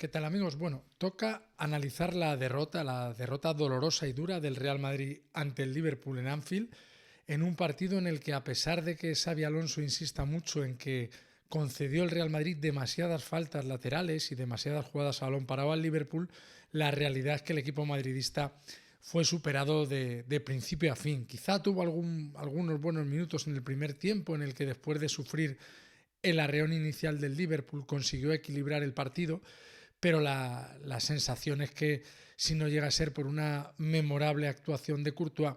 ¿Qué tal, amigos? Bueno, toca analizar la derrota dolorosa y dura del Real Madrid ante el Liverpool en Anfield, en un partido en el que, a pesar de que Xabi Alonso insista mucho en que concedió el Real Madrid demasiadas faltas laterales y demasiadas jugadas a balón parado al Liverpool, la realidad es que el equipo madridista fue superado de principio a fin. Quizá tuvo algunos buenos minutos en el primer tiempo, en el que, después de sufrir el arreón inicial del Liverpool, consiguió equilibrar el partido, pero la sensación es que, si no llega a ser por una memorable actuación de Courtois,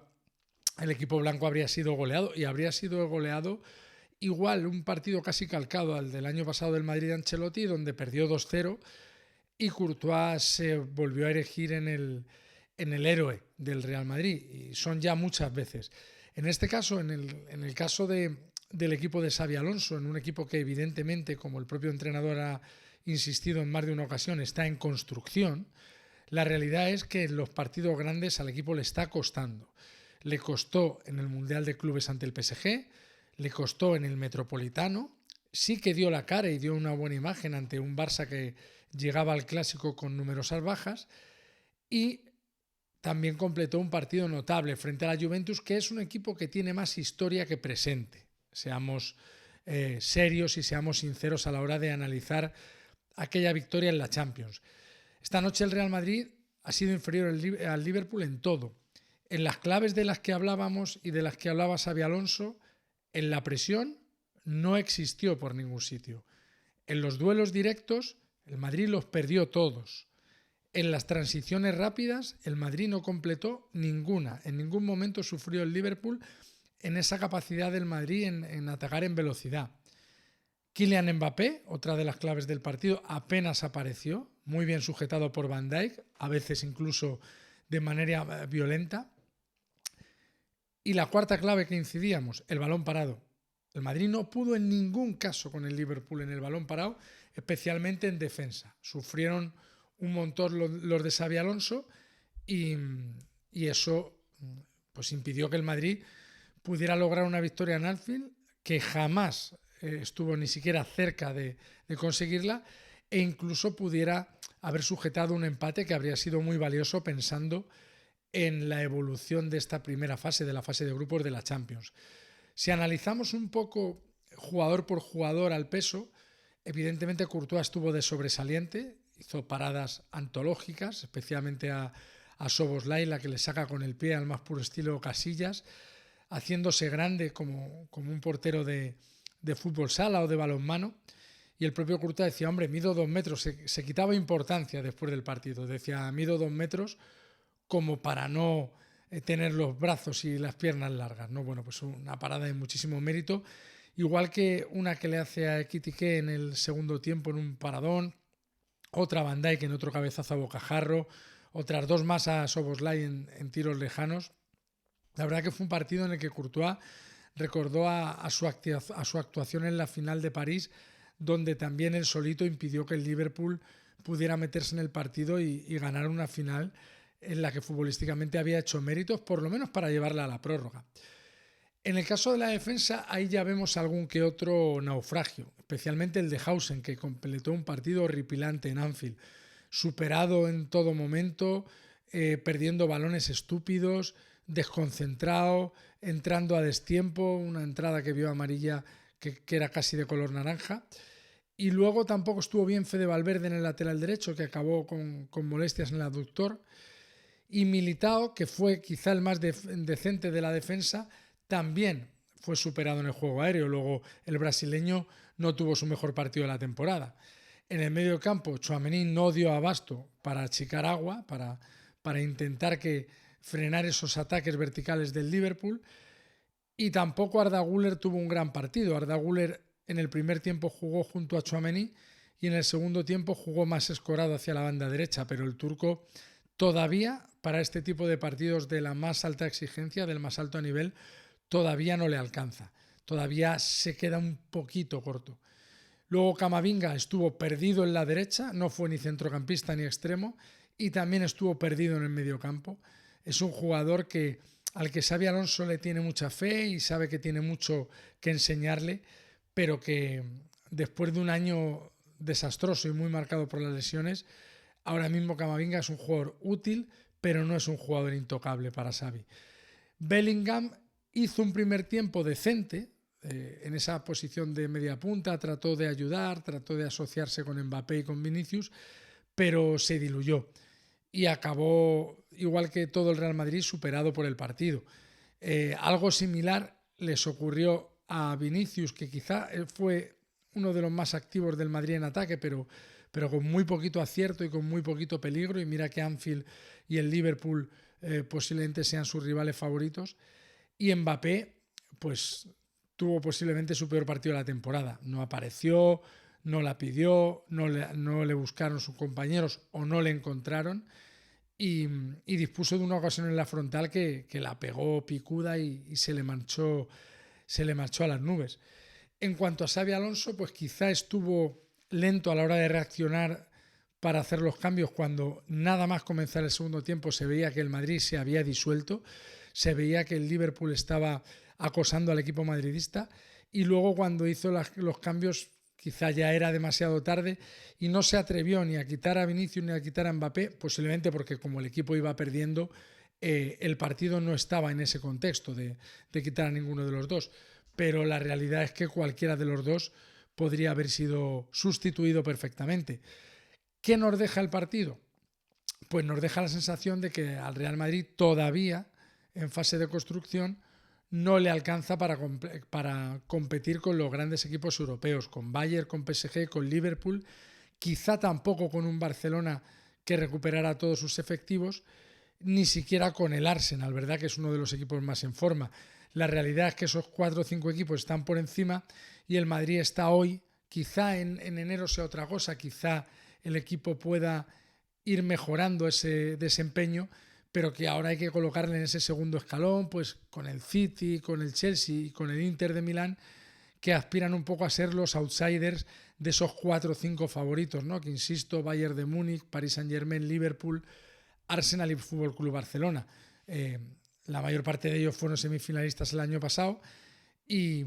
el equipo blanco habría sido goleado, y habría sido goleado igual, un partido casi calcado al del año pasado del Madrid de Ancelotti, donde perdió 2-0 y Courtois se volvió a erigir en el héroe del Real Madrid, y son ya muchas veces. En este caso, en el caso del equipo de Xabi Alonso, en un equipo que, evidentemente, como el propio entrenador ha insistido en más de una ocasión, está en construcción, la realidad es que en los partidos grandes al equipo le está costando. Le costó en el Mundial de Clubes ante el PSG, le costó en el Metropolitano, sí que dio la cara y dio una buena imagen ante un Barça que llegaba al Clásico con numerosas bajas, y también completó un partido notable frente a la Juventus, que es un equipo que tiene más historia que presente. Seamos serios y seamos sinceros a la hora de analizar aquella victoria en la Champions. Esta noche el Real Madrid ha sido inferior al Liverpool en todo. En las claves de las que hablábamos y de las que hablaba Xabi Alonso, en la presión no existió por ningún sitio. En los duelos directos, el Madrid los perdió todos. En las transiciones rápidas, el Madrid no completó ninguna. En ningún momento sufrió el Liverpool en esa capacidad del Madrid en atacar en velocidad. Kylian Mbappé, otra de las claves del partido, apenas apareció, muy bien sujetado por Van Dijk, a veces incluso de manera violenta. Y la cuarta clave que incidíamos, el balón parado. El Madrid no pudo en ningún caso con el Liverpool en el balón parado, especialmente en defensa. Sufrieron un montón los de Xabi Alonso, y eso pues impidió que el Madrid pudiera lograr una victoria en Anfield, que jamás estuvo ni siquiera cerca de conseguirla, e incluso pudiera haber sujetado un empate que habría sido muy valioso pensando en la evolución de esta primera fase, de la fase de grupos de la Champions. Si analizamos un poco jugador por jugador al peso, evidentemente Courtois estuvo de sobresaliente, hizo paradas antológicas, especialmente a Szoboszlai, la que le saca con el pie al más puro estilo Casillas, haciéndose grande como un portero de fútbol sala o de balonmano. Y el propio Courtois decía, hombre, mido 2 metros, se quitaba importancia después del partido, decía, mido 2 metros como para no tener los brazos y las piernas largas, ¿no? Bueno, pues una parada de muchísimo mérito, igual que una que le hace a Ekitike en el segundo tiempo en un paradón, otra a Van Dijk en otro cabezazo a bocajarro, otras dos más a Szoboszlai en tiros lejanos. La verdad que fue un partido en el que Courtois recordó a su actuación en la final de París, donde también él solito impidió que el Liverpool pudiera meterse en el partido y ganar una final en la que futbolísticamente había hecho méritos, por lo menos para llevarla a la prórroga. En el caso de la defensa, ahí ya vemos algún que otro naufragio, especialmente el de Hausen, que completó un partido horripilante en Anfield, superado en todo momento, perdiendo balones estúpidos, desconcentrado, entrando a destiempo, una entrada que vio amarilla que era casi de color naranja. Y luego tampoco estuvo bien Fede Valverde en el lateral derecho, que acabó con molestias en el aductor. Y Militao, que fue quizá el más decente de la defensa, también fue superado en el juego aéreo. Luego el brasileño no tuvo su mejor partido de la temporada. En el medio campo, Tchouaméni no dio abasto para achicar agua, para intentar frenar esos ataques verticales del Liverpool. Y tampoco Arda Güler tuvo un gran partido. Arda Güler en el primer tiempo jugó junto a Tchouaméni y en el segundo tiempo jugó más escorado hacia la banda derecha, pero el turco todavía, para este tipo de partidos de la más alta exigencia, del más alto nivel, todavía no le alcanza. Todavía se queda un poquito corto. Luego Camavinga estuvo perdido en la derecha, no fue ni centrocampista ni extremo, y también estuvo perdido en el mediocampo. Es un jugador al que Xabi Alonso le tiene mucha fe y sabe que tiene mucho que enseñarle, pero que después de un año desastroso y muy marcado por las lesiones. Ahora mismo Camavinga es un jugador útil, pero no es un jugador intocable para Xavi. Bellingham hizo un primer tiempo decente en esa posición de media punta, trató de ayudar, trató de asociarse con Mbappé y con Vinicius, pero se diluyó y acabó, igual que todo el Real Madrid, superado por el partido. Algo similar les ocurrió a Vinicius, que quizá fue uno de los más activos del Madrid en ataque, pero con muy poquito acierto y con muy poquito peligro, y mira que Anfield y el Liverpool posiblemente sean sus rivales favoritos. Y Mbappé pues tuvo posiblemente su peor partido de la temporada, no apareció, no la pidió, no le buscaron sus compañeros o no le encontraron, y dispuso de una ocasión en la frontal que la pegó picuda y se le marchó a las nubes. En cuanto a Xabi Alonso, pues quizá estuvo lento a la hora de reaccionar para hacer los cambios cuando nada más comenzar el segundo tiempo se veía que el Madrid se había disuelto, se veía que el Liverpool estaba acosando al equipo madridista, y luego cuando hizo los cambios quizá ya era demasiado tarde y no se atrevió ni a quitar a Vinicius ni a quitar a Mbappé, posiblemente porque como el equipo iba perdiendo, el partido no estaba en ese contexto de quitar a ninguno de los dos. Pero la realidad es que cualquiera de los dos podría haber sido sustituido perfectamente. ¿Qué nos deja el partido? Pues nos deja la sensación de que al Real Madrid todavía, en fase de construcción, no le alcanza para competir con los grandes equipos europeos, con Bayern, con PSG, con Liverpool, quizá tampoco con un Barcelona que recuperara todos sus efectivos, ni siquiera con el Arsenal, ¿verdad? Que es uno de los equipos más en forma. La realidad es que esos 4 o 5 equipos están por encima y el Madrid está hoy, quizá en enero sea otra cosa, quizá el equipo pueda ir mejorando ese desempeño, pero que ahora hay que colocarle en ese segundo escalón, pues con el City, con el Chelsea y con el Inter de Milán, que aspiran un poco a ser los outsiders de esos 4 o 5 favoritos, ¿no? Que insisto, Bayern de Múnich, Paris Saint-Germain, Liverpool, Arsenal y Fútbol Club Barcelona. La mayor parte de ellos fueron semifinalistas el año pasado y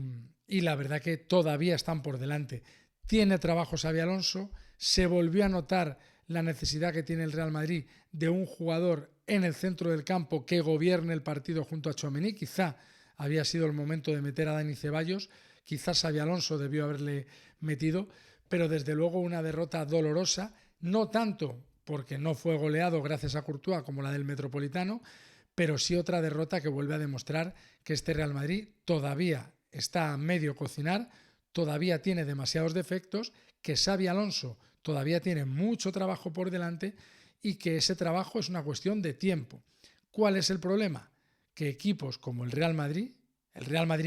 la verdad que todavía están por delante. Tiene trabajo Xabi Alonso, se volvió a notar la necesidad que tiene el Real Madrid de un jugador en el centro del campo que gobierne el partido junto a Tchouaméni. Quizá había sido el momento de meter a Dani Ceballos, quizás Xabi Alonso debió haberle metido, pero desde luego una derrota dolorosa, no tanto porque no fue goleado gracias a Courtois como la del Metropolitano, pero sí otra derrota que vuelve a demostrar que este Real Madrid todavía está a medio cocinar, todavía tiene demasiados defectos, que Xabi Alonso todavía tiene mucho trabajo por delante y que ese trabajo es una cuestión de tiempo. ¿Cuál es el problema? Que equipos como el Real Madrid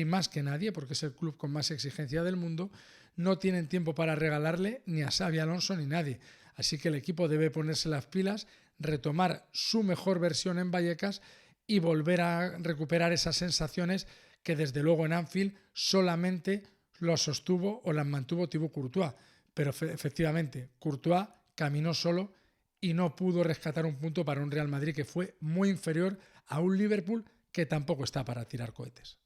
más que nadie, porque es el club con más exigencia del mundo, no tienen tiempo para regalarle ni a Xabi Alonso ni nadie. Así que el equipo debe ponerse las pilas, retomar su mejor versión en Vallecas y volver a recuperar esas sensaciones que desde luego en Anfield solamente los sostuvo o las mantuvo Thibaut Courtois. Pero efectivamente, Courtois caminó solo y no pudo rescatar un punto para un Real Madrid que fue muy inferior a un Liverpool que tampoco está para tirar cohetes.